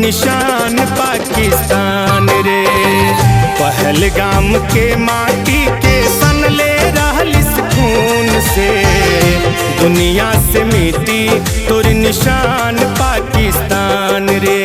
निशान पाकिस्तान रे। पहलगाम के माटी के सनले रहलिस खून से, दुनिया से मिटी तोर निशान पाकिस्तान रे।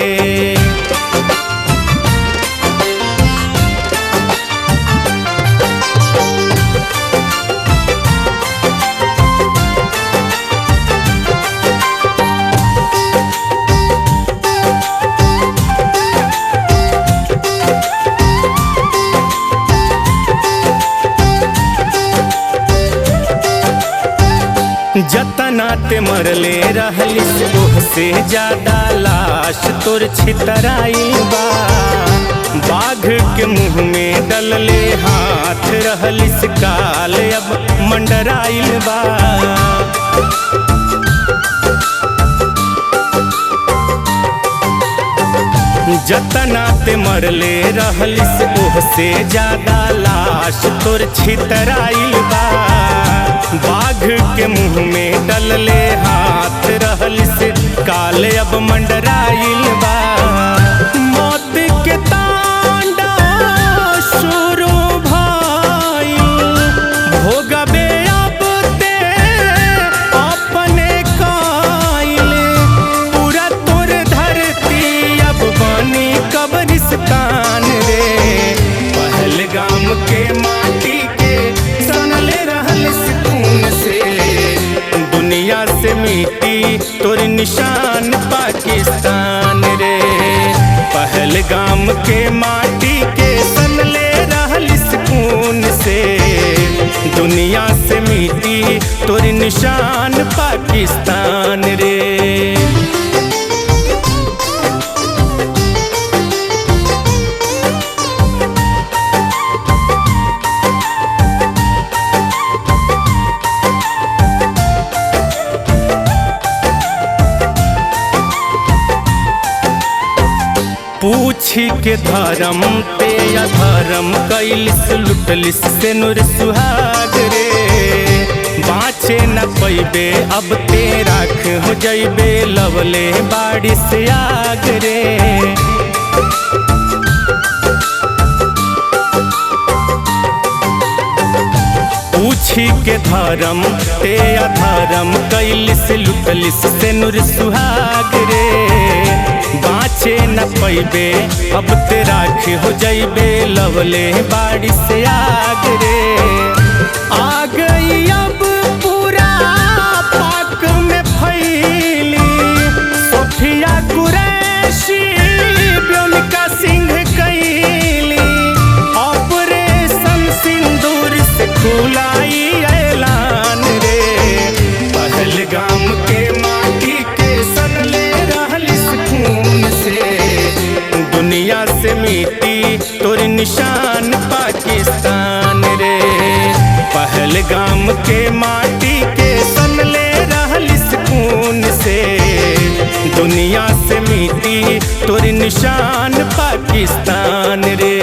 जतना ते मरले रहलिस ओह से ज्यादा लाश तोर छितराइल बा। बाघ के मुंह में डलले हाथ रहलिस काल अब मंडराइल बा। जतना ते मरले रहलिस ओह से ज्यादा लाश तोर छितराइल बा। बाघ के मुंह में डलले हाथ रहलिस काल अब मंडराइल बा। मौत के तांडव शुरू भइल, भोगबे अब ते अपने कइल। पूरा तोर धरती अब बनी कब्रिस्तान रे। पहलगाम के माटी के सनले रहलिस खून से, दुनिया से मिटी तोर निशान पाकिस्तान रे। पहलगाम के माटी के सनले रहलिस खून से, दुनिया से मिटी तोर निशान पाकिस्तान रे। पूछी के धर्म ते अधर्म कैलिस लुटलिस से नुर सुहाग रे। बाँचे न पैबे अब ते राख हो जैबे लवले बारिश आग रे। पूछी के धर्म ते अधर्म कैलिस लुटलिस से नुर सुहाग रे। बाँचे न पैबे अब ते राख हो जैबे लवले बारिश आग रे। आ गई अब पूरा पाक में फैली, सोफिया कुरैशी ब्योनिका सिंह कैली। ऑपरेशन सिंदूर से खुलाई ऐलान रे। पहलगाम के माटी के सनले रहलिस खून से, दुनिया से मिटी तोर निशान पाकिस्तान रे। पहलगाम के माटी के सनले रहलिस खून से, दुनिया से मिटी तोर निशान पाकिस्तान रे।